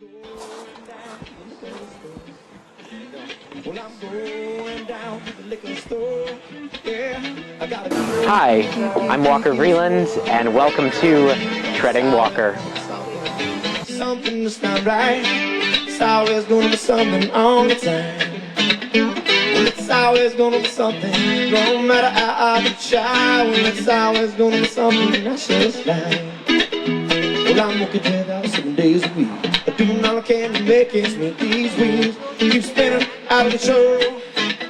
Hi, I'm Walker Vreeland, and welcome to Treading Walker. Something that's not right. It's always gonna be something all the time. Well, it's always gonna be something. No matter how I try, well, it's always gonna be something that's just right. Well, I'm working 10,000 days a week, doing all I can to make ends meet. These wheels keep spinning out of control,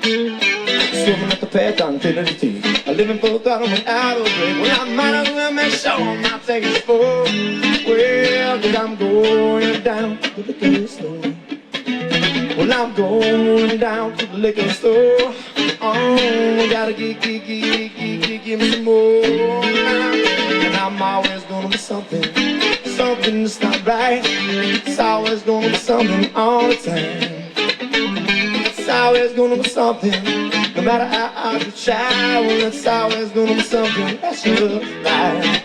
swimming up the path on infinity. I live in full throttle without a break. Well, I might as well make sure I'm not taking it full. Well, 'cause I'm going down to the liquor store. Well, I'm going down to the liquor store. Oh, gotta give me some more. And I'm always gonna be something that's not right. It's always gonna be something all the time. It's always gonna be something. No matter how hard you try, well, it's always gonna be something that's just right.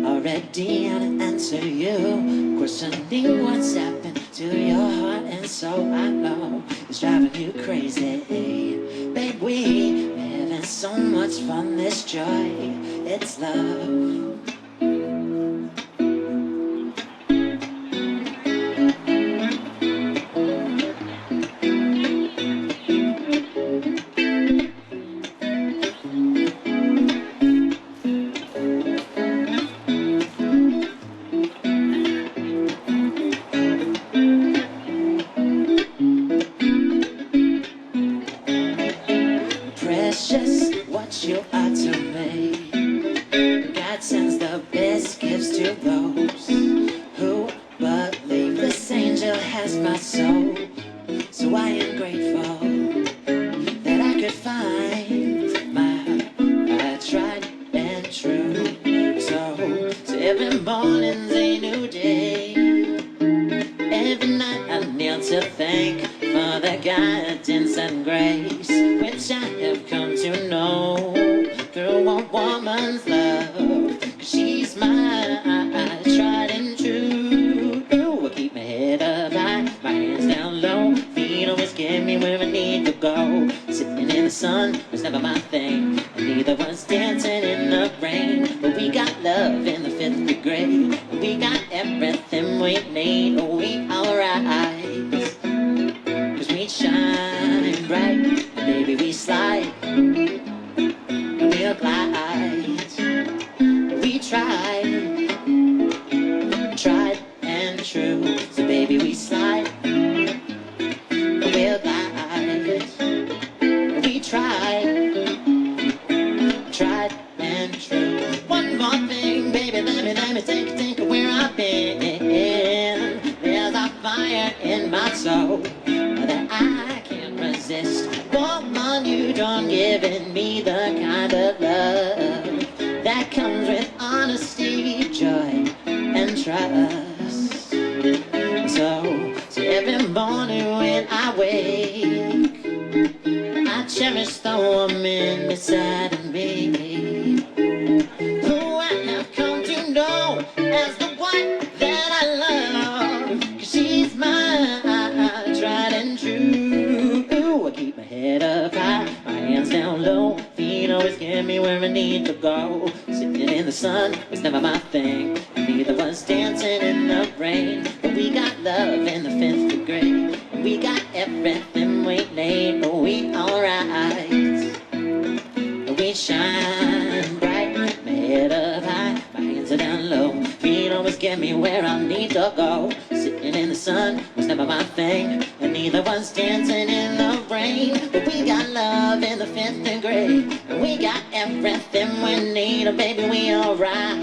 Already how to answer you, questioning what's happened to your heart and soul. I know it's driving you crazy, babe. We having so much fun, this joy, it's love. Precious, what you are to me. God sends the best gifts to those who believe. This angel has my soul, so I am grateful that I could find my tried and true. So every morning's a new day. Every night I kneel to thank for the guidance and grace which I have come to know through a woman's love. 'Cause she's my tried and true. I keep my head up high, my hands down low, feet always get me where I need to go. Sitting in the sun was never my thing, and neither was dancing in the rain. But we got love in the 5th grade, we got everything we need. Oh, we alright, 'cause we shine bright, and baby we slide, and we'll glide. We tried and true. So baby we slide, and we'll glide. We tried and true. One more thing, baby, let me think of where I've been. There's a fire in my soul that I can't resist. Woman, you don't giving me the kind of love that comes with honesty, joy, and trust. So every morning when I wake, I cherish the woman beside me, who I have come to know as the one that I love. 'Cause she's my tried and true. I keep my head up high, my hands down low, feet always get me where I need to go. Sitting in the sun was never my thing, and neither was dancing in the rain. But we got love in the 5th grade, and we got everything we need. Oh, we alright, we shine bright, my head up high, my hands are down low, feet always get me where I need to go. Sitting in the sun was never my thing, and neither was dancing in the rain. But we got love in the 5th grade, and we got everything we need. Oh baby, we alright,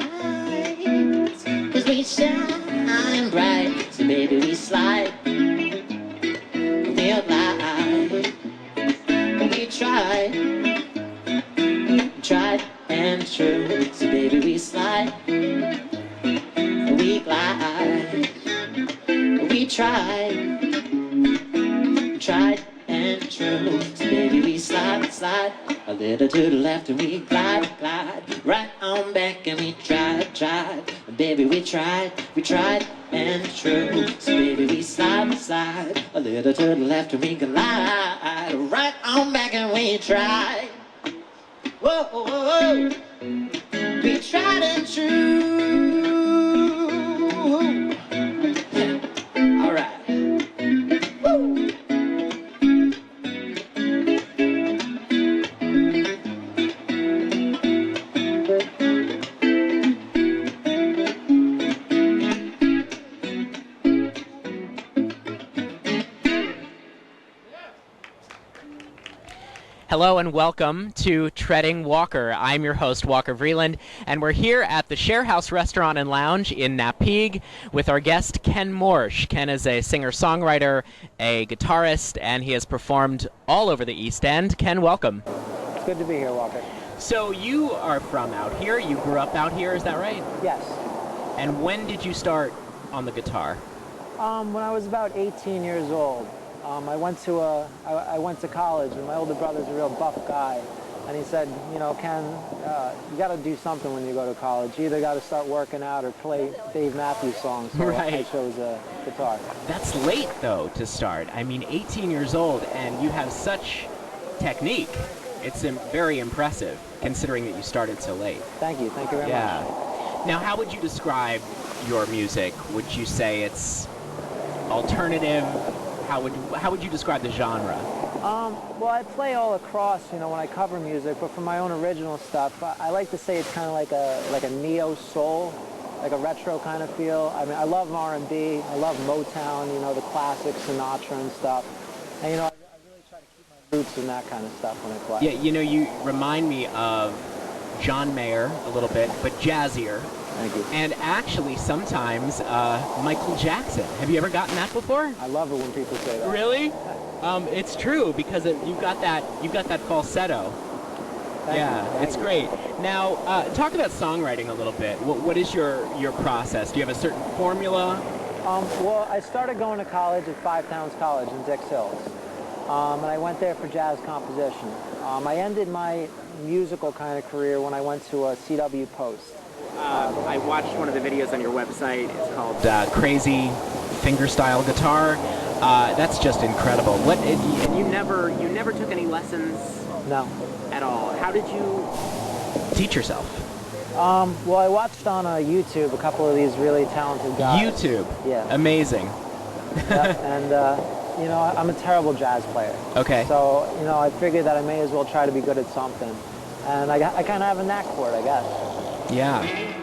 'cause we shine bright. So baby we slide, we'll glide. We tried, tried and true. So baby, we slide, we glide, we tried, tried and true. So baby, we slide, slide a little to the left and we glide, glide right on back and we tried, tried. Baby, we tried and true. So baby, we slide, slide a little to the left and we glide right on back and we tried. Whoa, whoa, whoa. We tried and true. All right. Woo. Hello and welcome to Treading Walker. I'm your host, Walker Vreeland, and we're here at the Share House Restaurant and Lounge in Napeague with our guest, Ken Morsch. Ken is a singer-songwriter, a guitarist, and he has performed all over the East End. Ken, welcome. It's good to be here, Walker. So you are from out here. You grew up out here, is that right? Yes. And when did you start on the guitar? When I was about 18 years old. I went to college, and my older brother's a real buff guy, and he said, you know, Ken, you got to do something when you go to college. You either got to start working out or play Dave Matthews songs. So Right. I chose a guitar. That's late, though, to start. I mean, 18 years old, and you have such technique. It's very impressive, considering that you started so late. Thank you very much. Yeah. Now, how would you describe your music? Would you say it's alternative? How would you describe the genre? Well, I play all across, you know, when I cover music, but for my own original stuff, I like to say it's kind of like a neo-soul, like a retro kind of feel. I mean, I love R&B, I love Motown, you know, the classic Sinatra and stuff. And, you know, I really try to keep my roots in that kind of stuff when I play. Yeah, you know, you remind me of John Mayer a little bit, but jazzier. Thank you. And actually, sometimes Michael Jackson. Have you ever gotten that before? I love it when people say that. Really? It's true because you've got that falsetto. Thank it's you. great. Now, talk about songwriting a little bit. What is your process? Do you have a certain formula? Well, I started going to college at Five Towns College in Dix Hills, and I went there for jazz composition. I ended my musical kind of career when I went to a CW Post. I watched one of the videos on your website. It's called Crazy Fingerstyle Guitar. That's just incredible. And you never took any lessons? No. At all. How did you teach yourself? Well, I watched on YouTube a couple of these really talented guys. YouTube? Yeah. Amazing. And, you know, I'm a terrible jazz player. Okay. So, you know, I figured that I may as well try to be good at something. And I kind of have a knack for it, I guess. Yeah.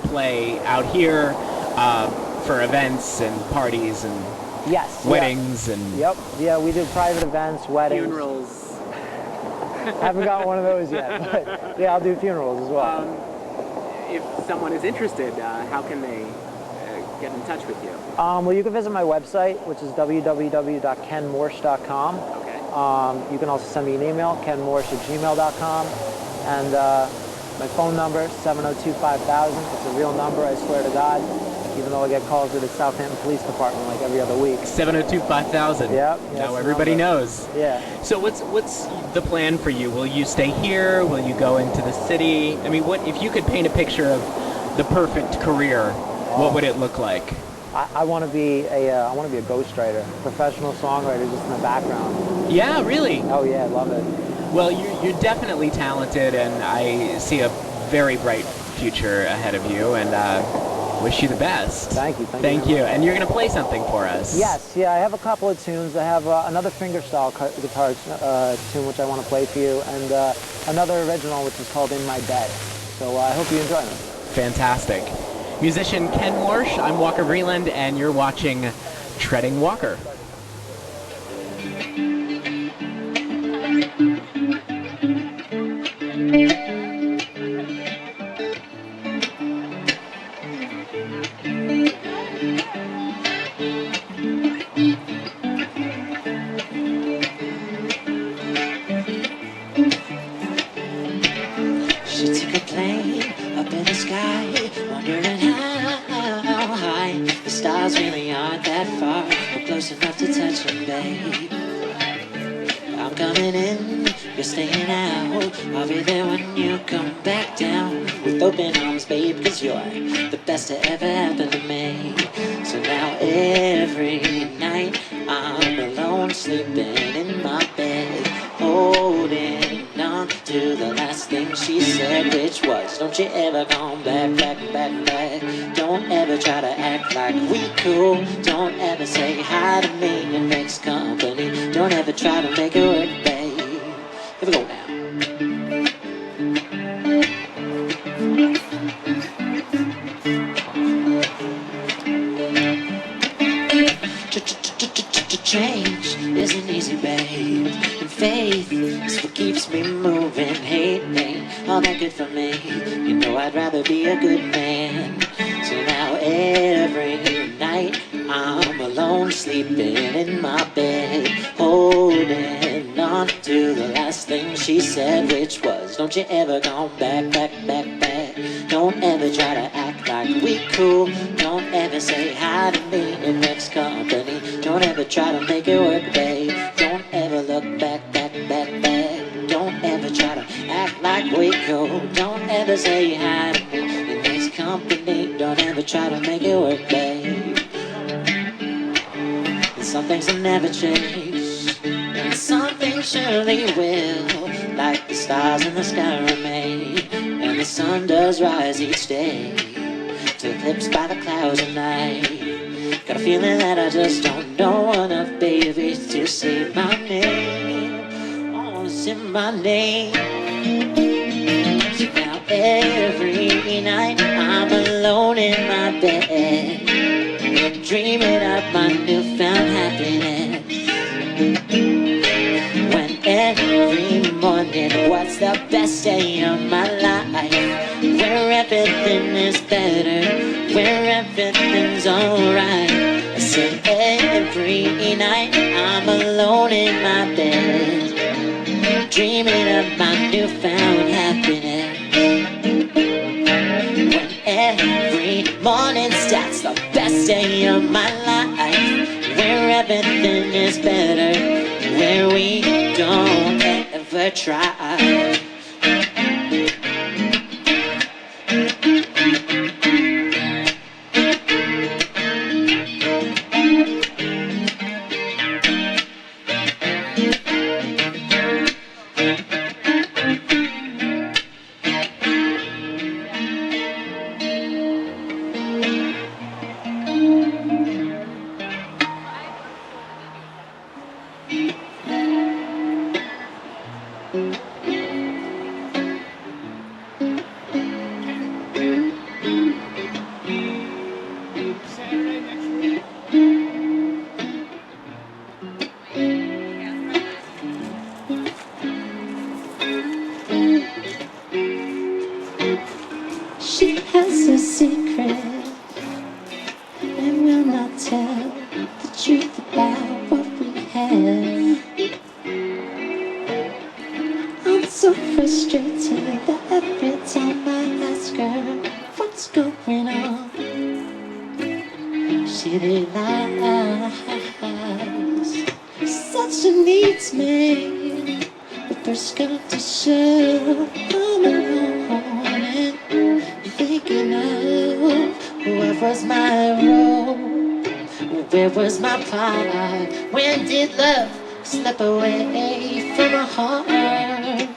play out here for events and parties and Yes. weddings and Yep. Yeah, we do private events, weddings. funerals. Haven't got one of those yet, but yeah, I'll do funerals as well. If someone is interested, how can they get in touch with you? Well, you can visit my website, which is www.kenmorsch.com. Okay. You can also send me an email, kenmorsch@gmail.com. And my phone number, 702-5000. It's a real number, I swear to God, even though I get calls to the Southampton Police Department like every other week. 702-5000. Yep. Now everybody knows. Yeah. So what's the plan for you? Will you stay here? Will you go into the city? I mean, what if you could paint a picture of the perfect career? What would it look like? I want to be a ghostwriter, professional songwriter, just in the background. Yeah, really. Oh yeah, I love it. Well, you're definitely talented, and I see a very bright future ahead of you, and wish you the best. Thank you. Thank you. And you're going to play something for us. Yes, yeah, I have a couple of tunes. I have another fingerstyle guitar tune which I want to play for you, and another original which is called In My Bed. So I hope you enjoy them. Fantastic. Musician Ken Morsch, I'm Walker Vreeland, and you're watching Treading Walker. She took a plane up in the sky, wondering how high. The stars really aren't that far, but close enough to touch them, babe. I'm coming in, you're staying out. I'll be there when you come back down. With open arms, babe, 'cause you're the best to ever happen to me. So now every night I'm alone, sleeping in my bed, holding on to the last thing she said, which was, don't you ever come back, back, back, back. Don't ever try to act like we cool. Don't ever say hi to me in next company. Don't ever try to make it work, babe. Here we go now. Change isn't easy, babe. And faith is what keeps me moving. Hate ain't all that good for me. You know I'd rather be a good man. So now every night I'm alone, sleeping in my bed, holding on to the last thing she said, which was, don't you ever come back, back, back, back. Don't ever try to act like we cool. Don't ever say hi to me in next company. Don't ever try to make it work, babe. Don't ever look back, back, back, back. Don't ever try to act like we cool. Don't ever say hi to me in next company. Don't ever try to make it work, babe. And some things will never change, and some things surely will. Like the stars in the sky remain, and the sun does rise each day, till eclipsed by the clouds at night. Got a feeling that I just don't know enough, baby, to say my name. I wanna say my name. So now every night I'm alone in my bed, dreaming of my newfound happiness. When every morning, what's the best day of my life? Where everything is better, where everything's alright. I said every night I'm alone in my bed, dreaming of my newfound happiness. When every morning starts, the best day of my life, where everything is better, where we don't ever try. has a secret and will not tell the truth about what we have. I'm so frustrated that every time I ask her what's going on, she denies. Said she needs me, but first got to show I'm alone and thinking of what was my role, where was my part, when did love slip away from my heart?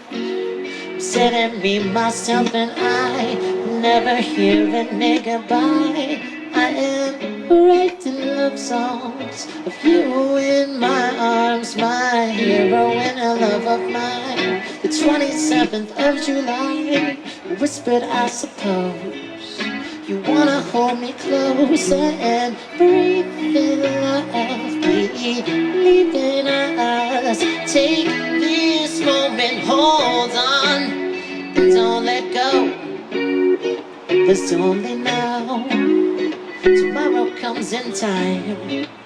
Said me, myself, and I never hear a nigga by. I am writing love songs of you in my arms, my hero and a love of mine. The 27th of July, whispered, I suppose you wanna hold me closer and breathe in love, believe in us. Take this moment, hold on, and don't let go. It's only now. Tomorrow comes in time,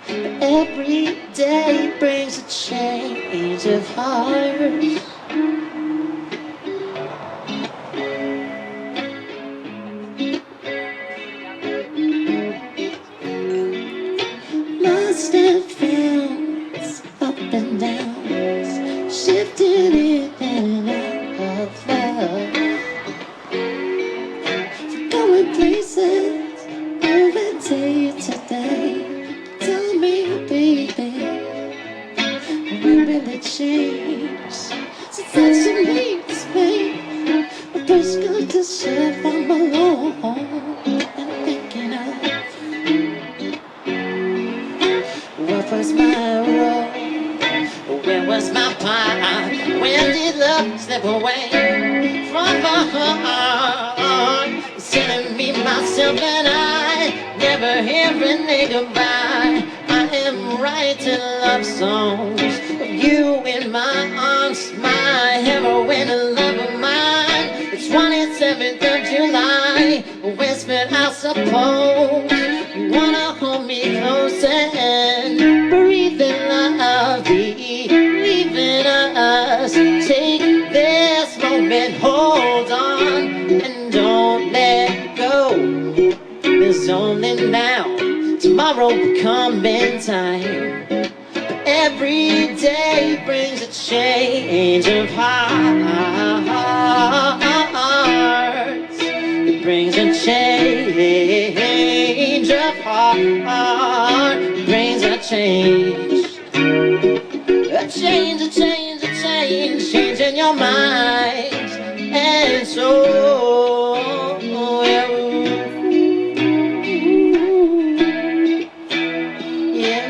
but every day brings a change of heart. Lost and found, up and down, shifting in and out of love, going places every day today. Tell me, baby, we really changed since that she needs me. A first got to share I'm alone and thinking of what was my role, where was my part, when did love slip away from my heart? Telling me, myself, and I never hear a nigga by. I am writing love songs of you in my arms, my heroine and love of mine. The 27th of July, whispered, I suppose you wanna hold me close and breathe in love, believe in us. Take this moment, hold on, and don't let go. There's only now, tomorrow will come in time, but every day brings a change of hearts. It brings a change of heart. It brings a change, a change, a change, a change, change in your mind and soul. Yeah.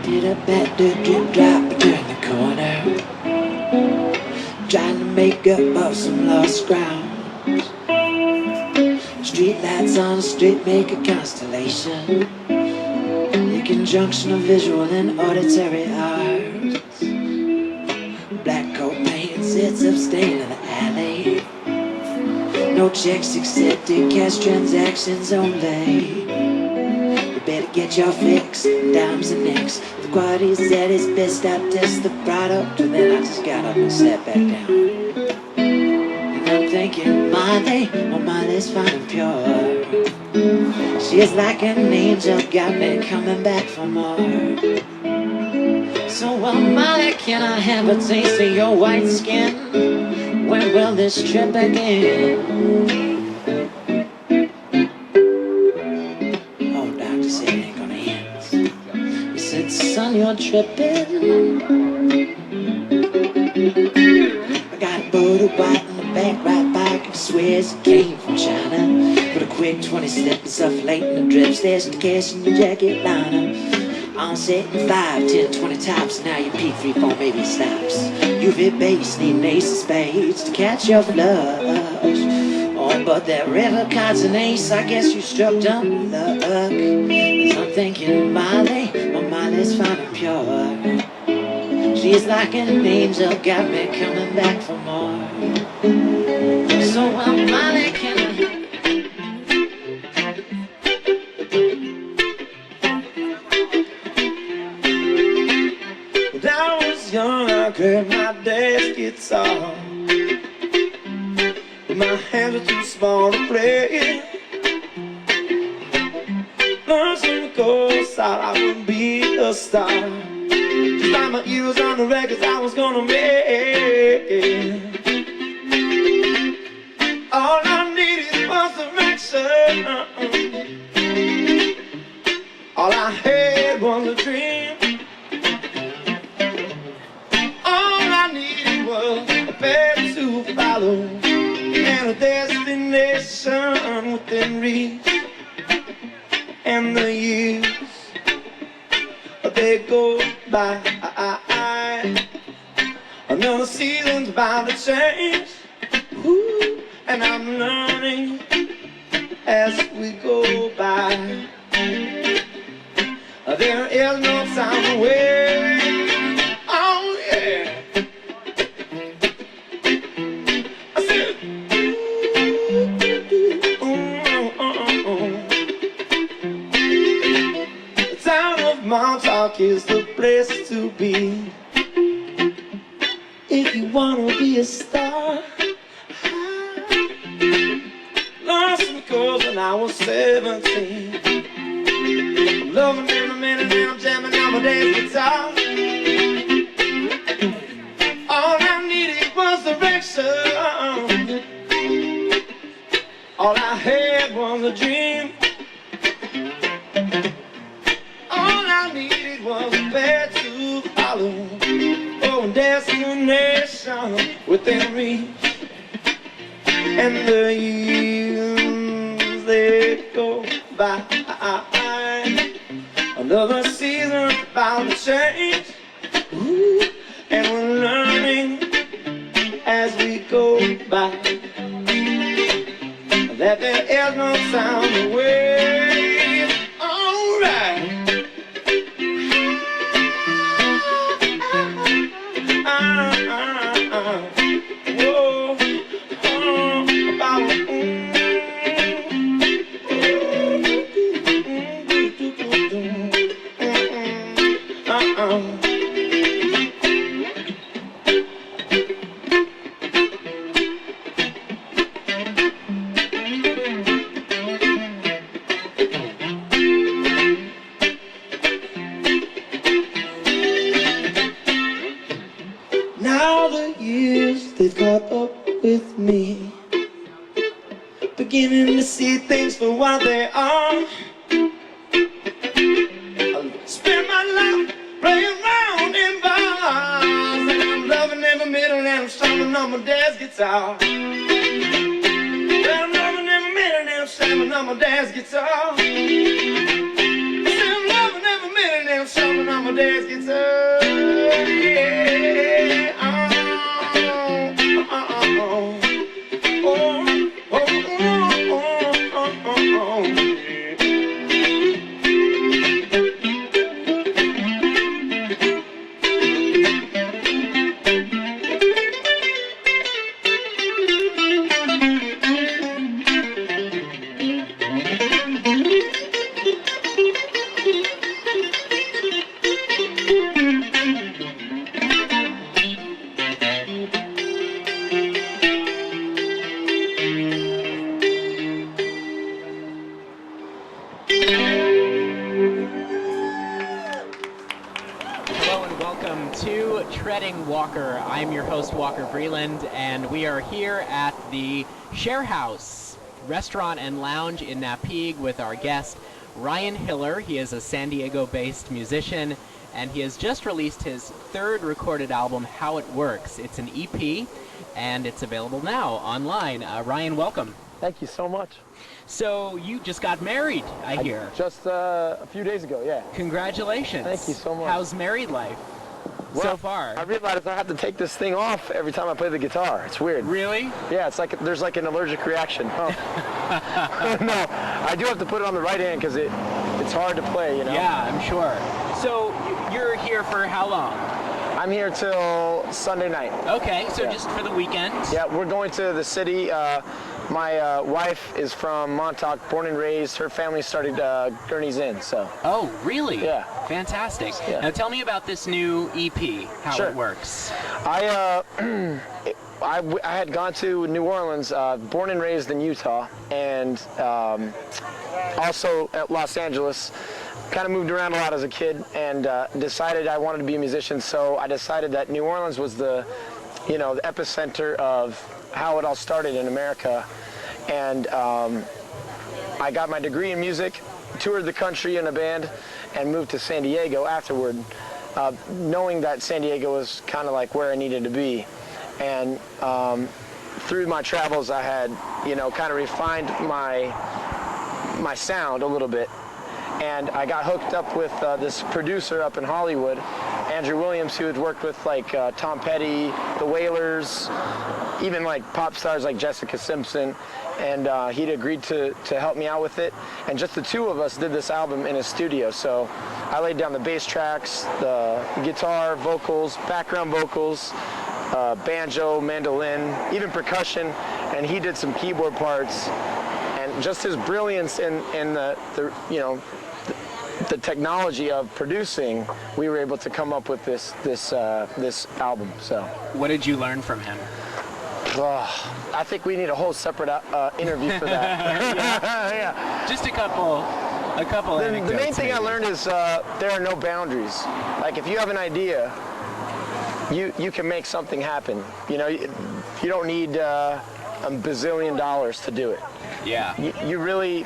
Did a bad drip drop turn the corner, trying to make up of some lost ground. Street lights on the street make a constellation, the conjunction of visual and auditory arts. Black coat paint sits abstained in the alley, no checks accepted, cash transactions only. You better get your fix, dimes and nicks. The quality said it's best I test the product, and then I just got up and sat back down. And I'm thinking Molly, oh Molly's fine and pure. She's like an angel, got me coming back for more. So well, Molly, can I have a taste of your white skin? When will this trip begin? Oh, doctor said it ain't gonna end. He said, son, you're tripping. I got a Buddha white in the back right back. I swears it came from China. Put a quick 20 step and stuff late in the drip. There's the cash in your jacket liner. I'm setting 5, 10, 20 tops. Now you peak 3, 4, maybe it stops. You've hit base, need an ace of spades to catch your flush. Oh, but that river card's an ace. I guess you struck dumb luck. 'Cause I'm thinking Molly, oh Molly's fine and pure. She's like an angel, got me coming back for more. So well, Molly, can I? When I was young, I grabbed my dad's guitar, but my hands were too small to play. Learned some chords, thought I would be a star. Just like my ears on the records I was gonna make. All I needed was direction. All I had was a dream. All I needed was a path to follow and a destination within reach. And the years, they go by. Another season's bound to change. Ooh, and I'm learning as we go by. There is no time to wait. Oh yeah. I said, the town of Montauk is the place to be if you wanna be a star. Learned some chords when I was 17. I'm loving every minute now, I'm jamming on my dance guitar. All I needed was direction. All I had was a dream. All I needed was a path to follow. Oh, a destination within reach. And the years, they go by. Another season about to change. Ooh, and we're learning as we go by that there is no time to wait. All right. Whoa, about now the years, they've caught up with me, beginning to see things for what they are. I spend my life playing around in bars, and I'm loving every minute and I'm strumming on my dad's guitar. I'm loving every minute and I'm strumming on my dad's guitar. I said I'm loving every minute and I'm strumming on my dad's guitar. Yeah. Treading Walker. I'm your host, Walker Vreeland, and we are here at the Share House Restaurant and Lounge in Napeague with our guest, Ryan Hiller. He is a San Diego-based musician, and he has just released his third recorded album, How It Works. It's an EP, and it's available now online. Ryan, welcome. Thank you so much. So you just got married, I hear. Just a few days ago, yeah. Congratulations. Thank you so much. How's married life so far? I realized I have to take this thing off every time I play the guitar. It's weird. Really? Yeah, it's like there's like an allergic reaction. Oh. No, I do have to put it on the right hand because it's hard to play, you know? Yeah, I'm sure. So you're here for how long? I'm here till Sunday night. Okay, so Yeah. just for the weekend? Yeah, we're going to the city. My wife is from Montauk, born and raised. Her family started Gurney's Inn, so. Oh, really? Yeah. Fantastic. Yeah. Now tell me about this new EP, How Sure. It Works. I had gone to New Orleans, born and raised in Utah, and also at Los Angeles. Kind of moved around a lot as a kid, and decided I wanted to be a musician. So I decided that New Orleans was the epicenter of how it all started in America. And I got my degree in music, toured the country in a band, and moved to San Diego afterward, knowing that San Diego was kind of like where I needed to be. And through my travels, I had, kind of refined my sound a little bit. And I got hooked up with this producer up in Hollywood, Andrew Williams, who had worked with like Tom Petty, the Wailers, even like pop stars like Jessica Simpson. And he'd agreed to help me out with it. And just the two of us did this album in his studio. So I laid down the bass tracks, the guitar, vocals, background vocals, banjo, mandolin, even percussion. And he did some keyboard parts. And just his brilliance in the technology of producing, we were able to come up with this album. So, What did you learn from him? I think we need a whole separate interview for that. Yeah. Just a couple anecdotes. The main thing maybe. I learned is there are no boundaries. Like if you have an idea, you can make something happen. You don't need a bazillion dollars to do it. Yeah. You really,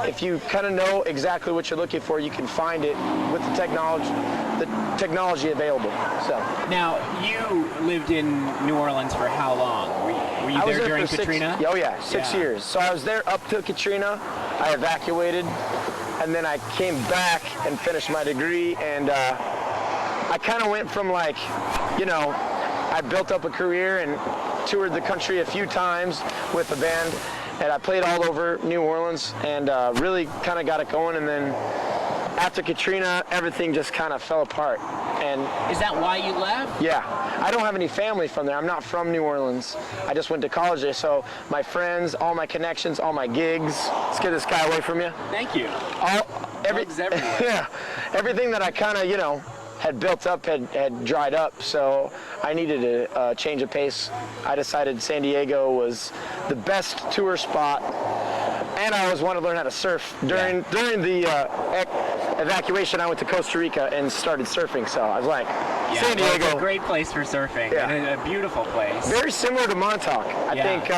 if you kind of know exactly what you're looking for, you can find it with the technology available. So. Now, you lived in New Orleans for how long? Were you there during Katrina? Oh yeah, 6 years. So I was there up to Katrina. I evacuated, and then I came back and finished my degree. And I kind of went from like, I built up a career and toured the country a few times with a band. And I played all over New Orleans and really kind of got it going. And then after Katrina, everything just kind of fell apart. And Is that why you left? yeah, I don't have any family from there. I'm not from New Orleans. I just went to college there. So my friends, all my connections, all my gigs. Let's get this guy away from you. Thank you. Bugs everywhere. Yeah, everything that I kind of, had built up had dried up, so I needed a change of pace. I decided San Diego was the best tour spot, and I always wanted to learn how to surf. During the evacuation, I went to Costa Rica and started surfing, so I was like, Yeah, San well, Diego. it's a great place for surfing. Yeah. And a beautiful place. Very similar to Montauk. I Yeah. think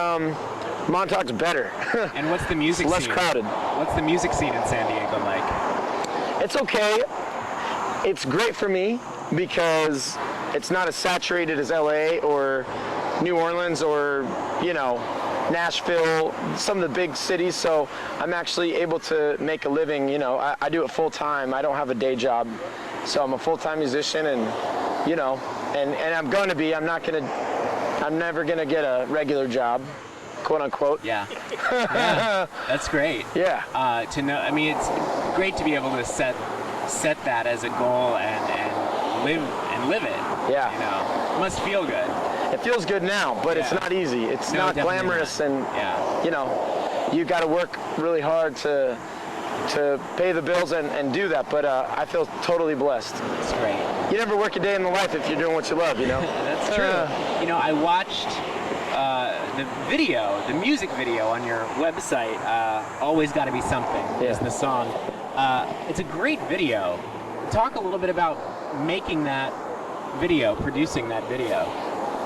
Montauk's better. And what's the music Less scene? crowded. What's the music scene in San Diego like? It's okay. It's great for me because it's not as saturated as LA or New Orleans or, Nashville, some of the big cities. So I'm actually able to make a living. I do it full time. I don't have a day job. So I'm a full-time musician and, and I'm going to be. I'm never going to get a regular job, quote unquote. Yeah. Yeah. That's great. Yeah. To know, it's great to be able to set that as a goal and live it. Yeah. It must feel good. It feels good now, but it's Yeah. not easy. It's No, not definitely glamorous, not. and Yeah. you got to work really hard to pay the bills and do that. But I feel totally blessed. It's great. You never work a day in the life if you're doing what you love, That's true. I watched the music video on your website. Always Gotta Be Something is the song. It's a great video. Talk a little bit about making that video, producing that video?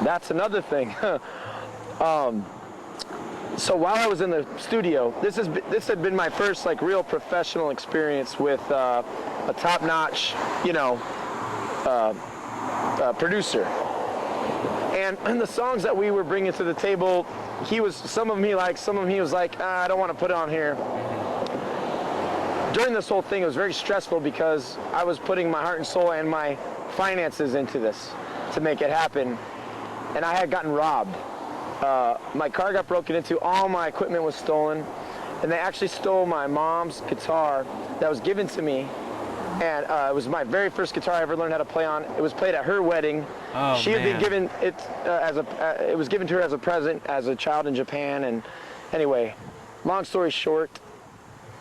That's another thing. So while I was in the studio, this had been my first like real professional experience with a top-notch, producer. And in the songs that we were bringing to the table, some of them he liked, some of them he was like, I don't want to put it on here. During this whole thing, it was very stressful because I was putting my heart and soul and my finances into this to make it happen, and I had gotten robbed. My car got broken into, all my equipment was stolen, and they actually stole my mom's guitar that was given to me, and it was my very first guitar I ever learned how to play on. It was played at her wedding. Oh, she had been man. given it it was given to her as a present as a child in Japan. And anyway, long story short,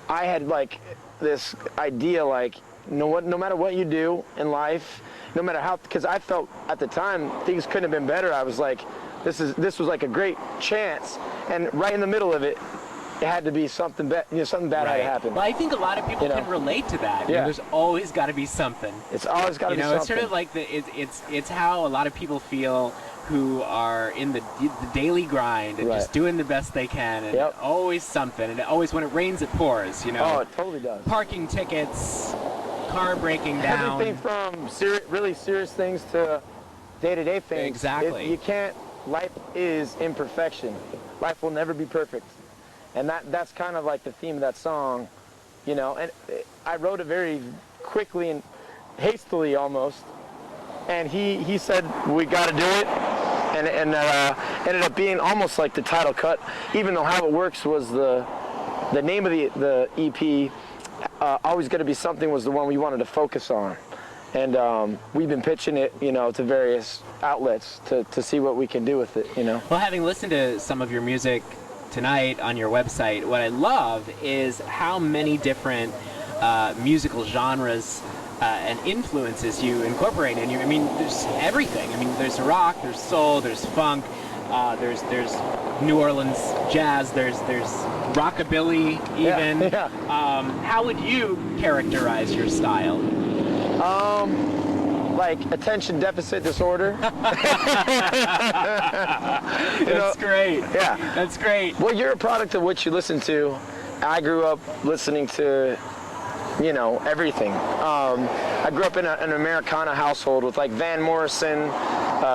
I had like this idea, like no matter what you do in life, no matter how, because I felt at the time things couldn't have been better. I was like, this was like a great chance, and right in the middle of it, it had to be something bad. Something bad had to happen. Well, I think a lot of people can relate to that. Yeah. There's always got to be something. It's always got to be something. It's sort of like it's how a lot of people feel who are in the daily grind and just doing the best they can, and always something. And always when it rains, it pours. Oh, it totally does. Parking tickets, car breaking down. Everything from really serious things to day-to-day things. Exactly. You can't. Life is imperfection. Life will never be perfect. And that's kind of like the theme of that song, And I wrote it very quickly and hastily almost. And he said, we got to do it. And ended up being almost like the title cut, even though How It Works was the name of the EP. Always Gonna Be Something was the one we wanted to focus on. And we've been pitching it, to various outlets to see what we can do with it, Well, having listened to some of your music tonight on your website, what I love is how many different musical genres and influences you incorporate in you. I mean, there's everything. I mean, there's rock, there's soul, there's funk, there's New Orleans jazz, there's rockabilly even. Yeah. How would you characterize your style? Like attention deficit disorder. That's great. Yeah. That's great. Well, you're a product of what you listen to. I grew up listening to, everything. I grew up in an Americana household with like Van Morrison,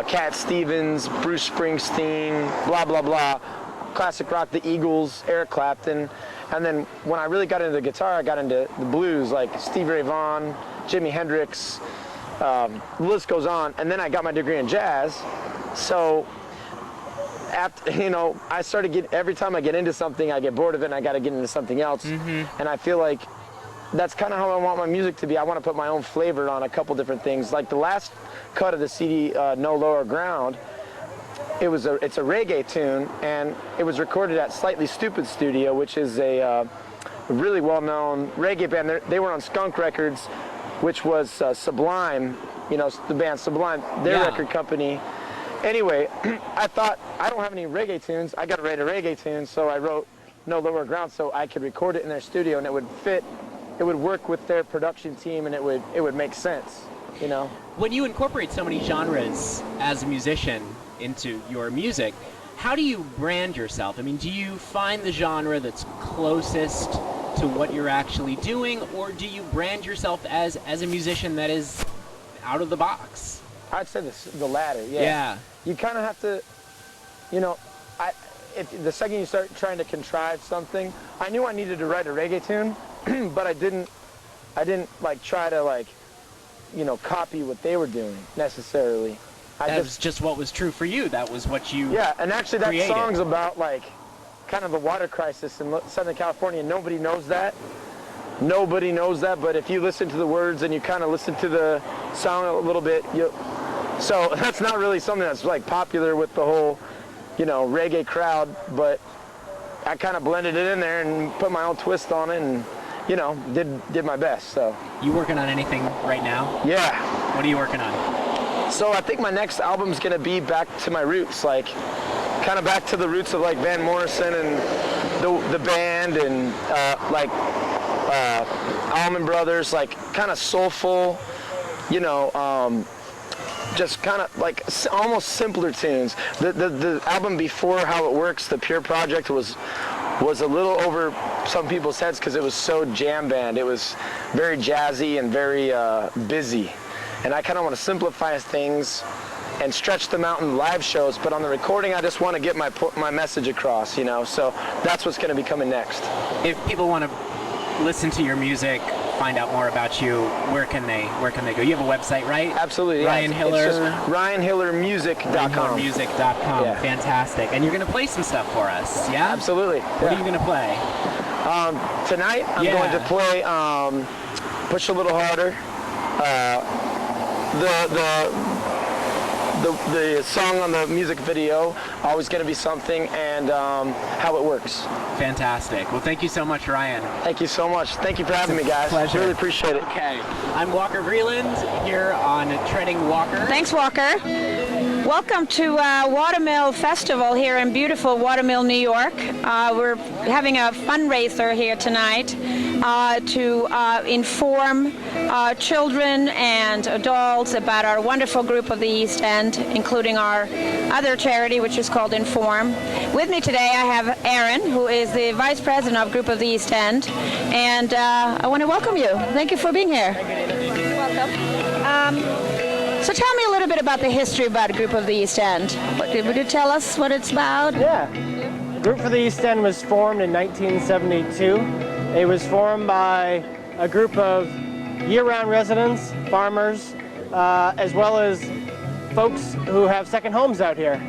Cat Stevens, Bruce Springsteen, blah, blah, blah. Classic rock, the Eagles, Eric Clapton. And then when I really got into the guitar, I got into the blues, like Stevie Ray Vaughan, Jimi Hendrix, the list goes on. And then I got my degree in jazz. So after, I started every time I get into something, I get bored of it and I got to get into something else. Mm-hmm. And I feel like that's kind of how I want my music to be. I want to put my own flavor on a couple different things. Like the last cut of the CD, No Lower Ground, it's a reggae tune, and it was recorded at Slightly Stupid Studio, which is a really well-known reggae band. They were on Skunk Records, which was Sublime, the band Sublime, their record company. Anyway, I thought, I don't have any reggae tunes. I got to write a reggae tune, so I wrote No Lower Ground so I could record it in their studio, and it would fit. It would work with their production team, and it would make sense, When you incorporate so many genres as a musician into your music, how do you brand yourself? I mean, do you find the genre that's closest to what you're actually doing, or do you brand yourself as a musician that is out of the box? I'd say the latter, yeah. You kind of have to, if the second you start trying to contrive something, I knew I needed to write a reggae tune, but I didn't like try to like, copy what they were doing necessarily. That was just what was true for you. That was what you and actually that created. Song's about like kind of the water crisis in Southern California. Nobody knows that. Nobody knows that, but if you listen to the words and you kind of listen to the song a little bit, so that's not really something that's like popular with the whole, reggae crowd, but I kind of blended it in there and put my own twist on it and, did my best, so. You working on anything right now? Yeah. What are you working on? So I think my next album's gonna be back to my roots, like kind of back to the roots of like Van Morrison and the band and Allman Brothers, like kind of soulful, just kind of like almost simpler tunes. The album before How It Works, the Pure Project, was a little over some people's heads because it was so jam band. It was very jazzy and very busy. And I kind of want to simplify things and stretch them out in live shows, but on the recording I just want to get my message across, you know, so that's what's going to be coming next. If people want to listen to your music, find out more about you, where can they go? You have a website, right? Absolutely, yeah. Ryan Hiller. It's just RyanHillerMusic.com. RyanHillerMusic.com. Yeah. Fantastic. And you're going to play some stuff for us, yeah? Absolutely. What are you going to play? Tonight I'm going to play Push a Little Harder. The song on the music video, Always Gonna Be Something, and How It Works. Fantastic. Well, thank you so much, Ryan. Thank you so much. Thank you for having me, guys. Pleasure. Really appreciate it. Okay. I'm Walker Vreeland here on Treading Walker. Thanks, Walker. Welcome to Watermill Festival here in beautiful Watermill, New York. We're having a fundraiser here tonight to inform children and adults about our wonderful group of the East End, including our other charity, which is called Inform. With me today I have Aaron, who is the Vice President of Group of the East End, and I want to welcome you. Thank you for being here. Welcome. So tell me a little bit about the history about Group of the East End. Would you tell us what it's about? Yeah. Group for the East End was formed in 1972. It was formed by a group of year-round residents, farmers, as well as folks who have second homes out here.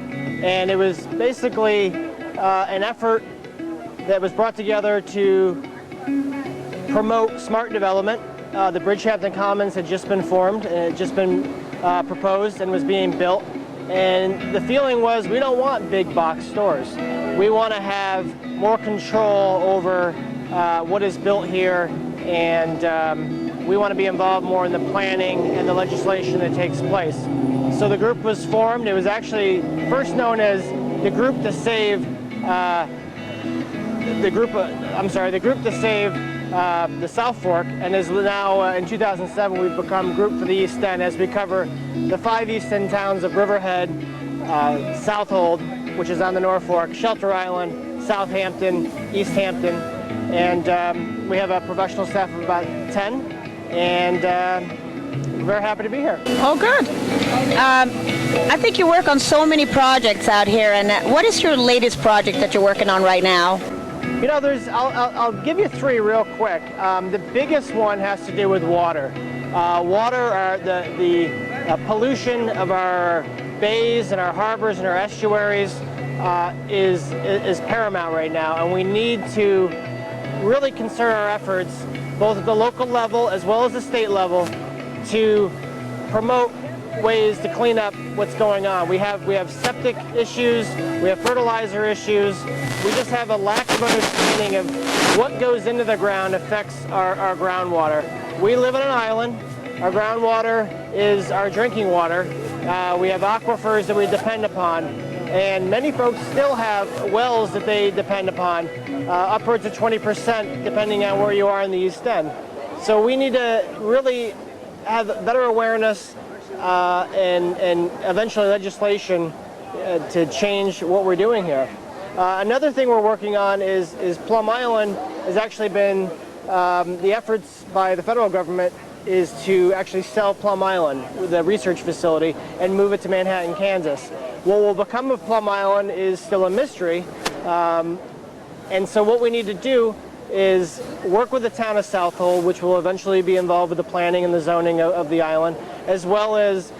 And it was basically an effort that was brought together to promote smart development. The Bridgehampton Commons had just been formed and it had just been proposed and was being built. And the feeling was, we don't want big box stores. We want to have more control over what is built here, and we want to be involved more in the planning and the legislation that takes place. So the group was formed. It was actually first known as the Group to Save the Group to Save the South Fork, and is now in 2007 we've become Group for the East End, as we cover the 5 East End towns of Riverhead, Southold, which is on the North Fork, Shelter Island, Southampton, East Hampton, and we have a professional staff of about 10, and we're very happy to be here. Oh, good. I think you work on so many projects out here, and what is your latest project that you're working on right now? You know, I'll give you 3 real quick. The biggest one has to do with water. Water, the pollution of our bays and our harbors and our estuaries is paramount right now, and we need to really concern our efforts, both at the local level as well as the state level, to promote ways to clean up what's going on. We have septic issues, we have fertilizer issues, we just have a lack of understanding of what goes into the ground affects our groundwater. We live on an island. Our groundwater is our drinking water. We have aquifers that we depend upon, and many folks still have wells that they depend upon, upwards of 20% depending on where you are in the East End. So we need to really have better awareness and eventually legislation to change what we're doing here. Another thing we're working on is Plum Island has actually been, the efforts by the federal government is to actually sell Plum Island, the research facility, and move it to Manhattan, Kansas. What will become of Plum Island is still a mystery, and so what we need to do is work with the town of Southold, which will eventually be involved with the planning and the zoning of the island, as well as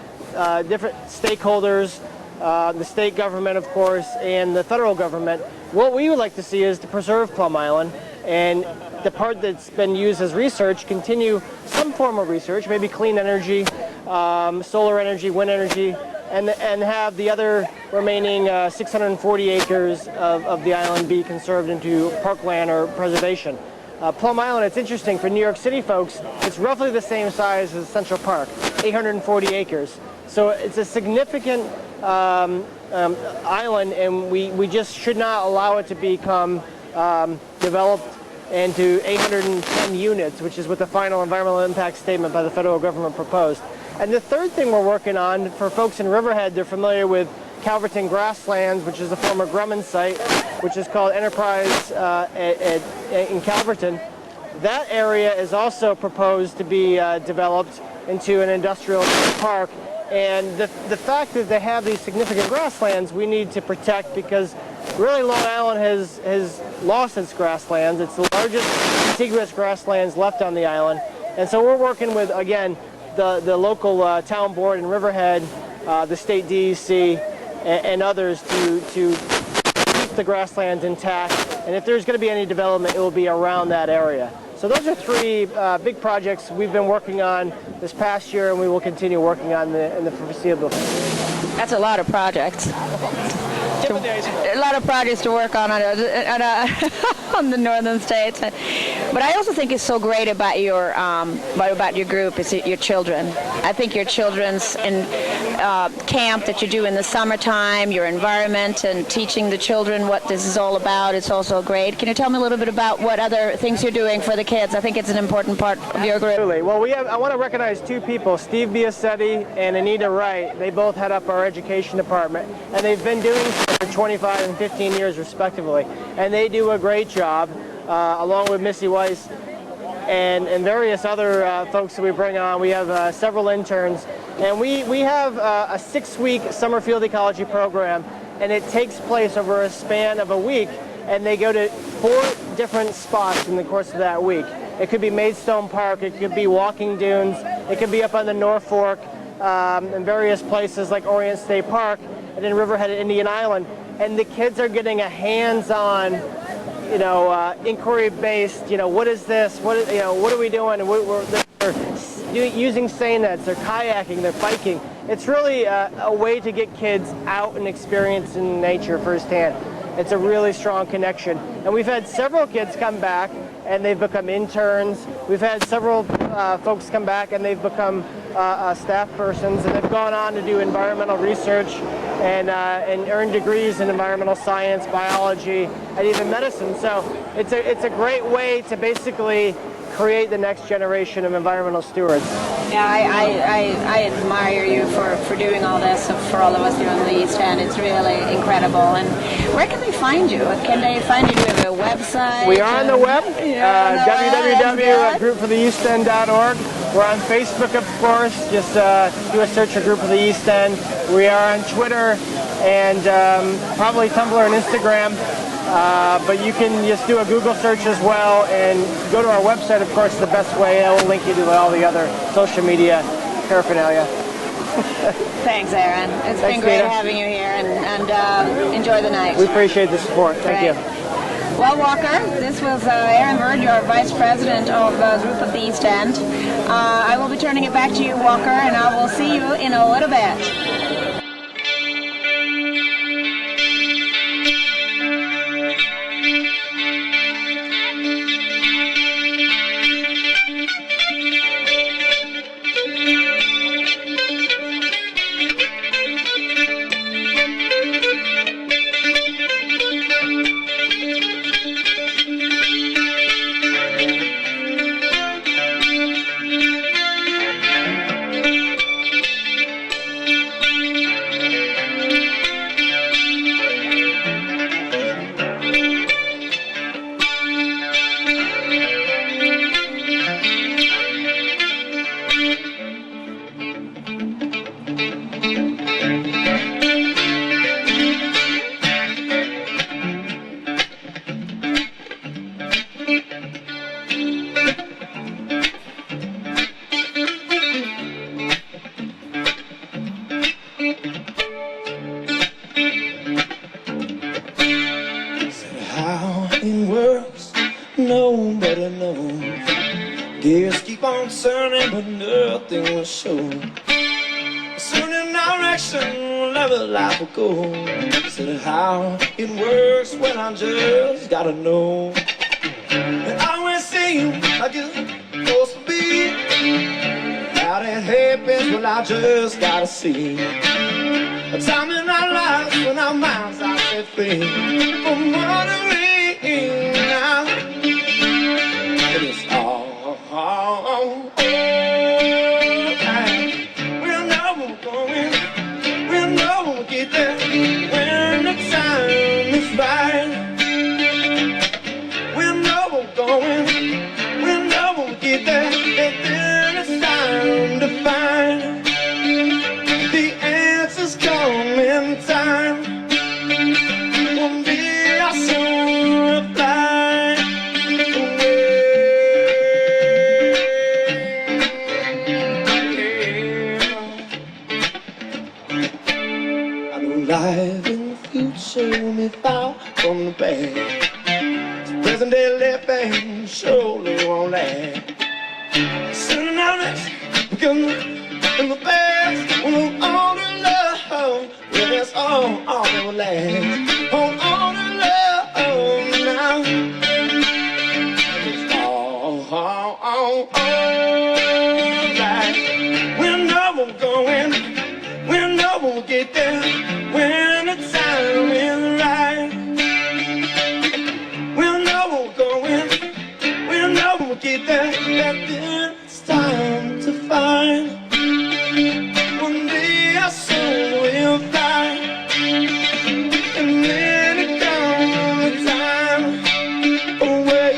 different stakeholders, the state government, of course, and the federal government. What we would like to see is to preserve Plum Island, and the part that's been used as research continue some form of research, maybe clean energy, solar energy, wind energy, and have the other remaining 640 acres of the island be conserved into parkland or preservation. Plum Island, it's interesting, for New York City folks, it's roughly the same size as Central Park, 840 acres. So it's a significant island, and we just should not allow it to become developed into 810 units, which is what the final environmental impact statement by the federal government proposed. And the third thing we're working on, for folks in Riverhead, they're familiar with Calverton Grasslands, which is a former Grumman site, which is called Enterprise in Calverton. That area is also proposed to be developed into an industrial park. And the fact that they have these significant grasslands, we need to protect, because really Long Island has lost its grasslands. It's the largest contiguous grasslands left on the island. And so we're working with, again, the local town board in Riverhead, the state DEC, and others to keep the grasslands intact. And if there's going to be any development, it will be around that area. So those are three big projects we've been working on this past year, and we will continue working on in the foreseeable future. That's a lot of projects. A lot of projects to work on on the northern states. But I also think it's so great about your group is your children. I think your children's camp that you do in the summertime, your environment, and teaching the children what this is all about, it's also great. Can you tell me a little bit about what other things you're doing for the kids? I think it's an important part of your group. Absolutely. Well, I want to recognize two people, Steve Biasetti and Anita Wright. They both head up our education department, and they've been doing so for 25 and 15 years respectively. And they do a great job, along with Missy Weiss and various other folks that we bring on. We have several interns, and we have a 6-week summer field ecology program, and it takes place over a span of a week, and they go to 4 different spots in the course of that week. It could be Maidstone Park, it could be Walking Dunes, it could be up on the North Fork, and various places like Orient State Park, and then Riverhead at Indian Island. And the kids are getting a hands-on, inquiry-based, what is this? What are we doing? They're using seine nets, they're kayaking, they're biking. It's really a way to get kids out and experiencing nature firsthand. It's a really strong connection. And we've had several kids come back and they've become interns. We've had several folks come back and they've become staff persons, and they've gone on to do environmental research and earn degrees in environmental science, biology, and even medicine. So it's a great way to basically create the next generation of environmental stewards. Yeah, I admire you for doing all this for all of us here on the East End. It's really incredible. And where can they find you? Can they find you? Do you have a website? We are on the web, www.groupfortheeastend.org. We're on Facebook, of course. Just do a search for Group for the East End. We are on Twitter and probably Tumblr and Instagram. But you can just do a Google search as well, and go to our website, of course, the best way. I will link you to all the other social media paraphernalia. Thanks, Aaron. It's been great having you here, and enjoy the night. We appreciate the support. Thank you. Well, Walker, this was Aaron Bird, your Vice President of Group of the East End. I will be turning it back to you, Walker, and I will see you in a little bit. Nobody knows. Gears keep on turning, but nothing will show. A certain direction, wherever life will go. Said how it works, well I just gotta know. It always seems like it's supposed to be. How that happens, well I just gotta see. A time in our lives when our minds are set free. I'm wondering now. It is all time. going, when I won't get there, and then it's time to find the answers come in time. One day I'll soon reply. I know life in the future may fall from the past. Present day living surely won't last. Sooner or later, because in the past, we'll all in love. Yeah, that's all that will last. Hold on to love now. It's all right. When I won't go in, when I won't get there, when the time is right. When I won't go in, when I won't get there, and then it's time to find. One day I soon will fly, and then it comes the time away.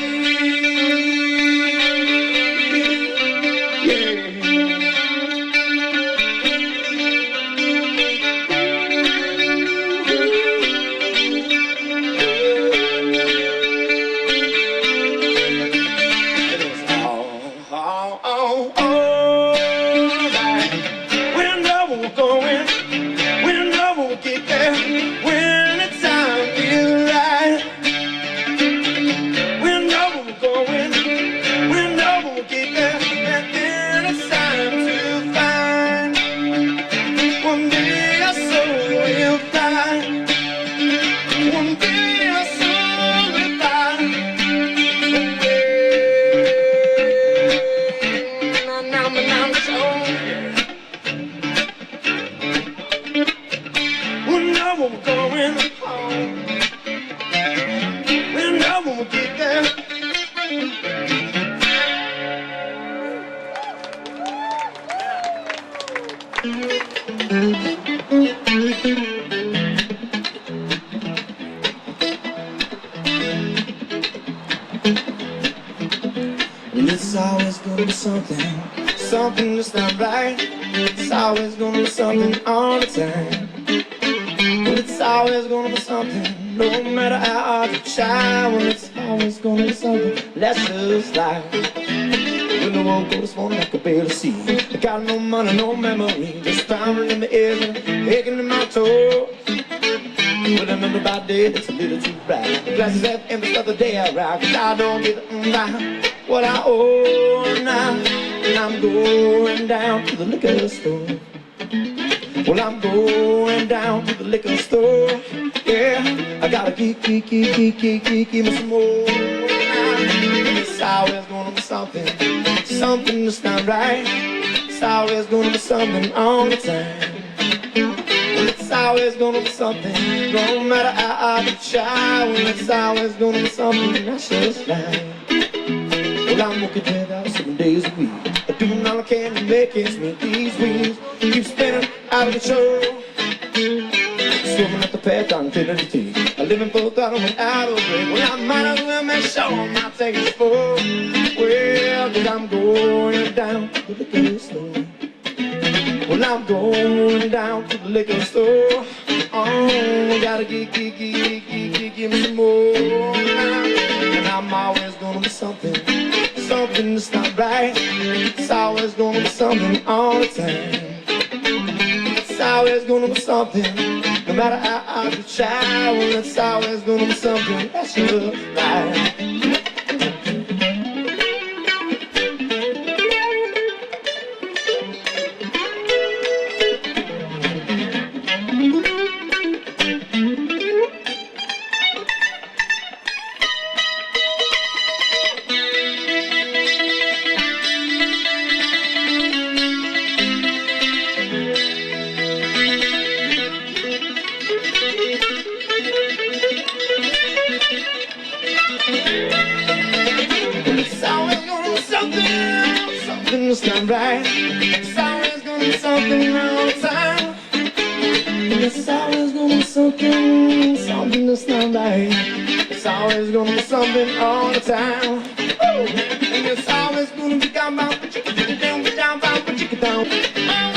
It's always gonna be something that's not right. It's always gonna be something all the time. Well, it's always gonna be something, no matter how hard you try. Well, it's always gonna be something that's just life. When I woke up this morning, I could barely see. I got no money, no memory, just pounding in the ears and aching in my toes. But I remember about day that's a little too bright. The glasses half empty, the day I ride, 'cause I don't get by what I owe now. And I'm going down to the liquor store. Well, I'm going down to the liquor store. Yeah, I gotta give me some more. And it's always gonna be something that's not right. It's always gonna be something all the time. Well, it's always gonna be something, no matter how hard you try. Well, it's always gonna be something that's just right. Well, I'm working 10 hours, 7 days a week. I'm doing all I can to make ends meet. These wheels keep spinning out of control. Swimming up the path on infinity. I'm living full throttle without a break. Well, I might as well make sure I'm not taking it full. Well, 'cause I'm going down to the liquor store. Well, I'm going down to the liquor store. Oh, gotta give me some more. And I'm always gonna be something that's not right. It's always gonna be something all the time. It's always gonna be something, no matter how hard you try. Well, it's always gonna be something that's just right. It's not right. It's always gonna be something all the time. It's always gonna be something that's not right. It's it's always gonna be something all the time. And it's always gonna be down, down, down, down, down, down, down.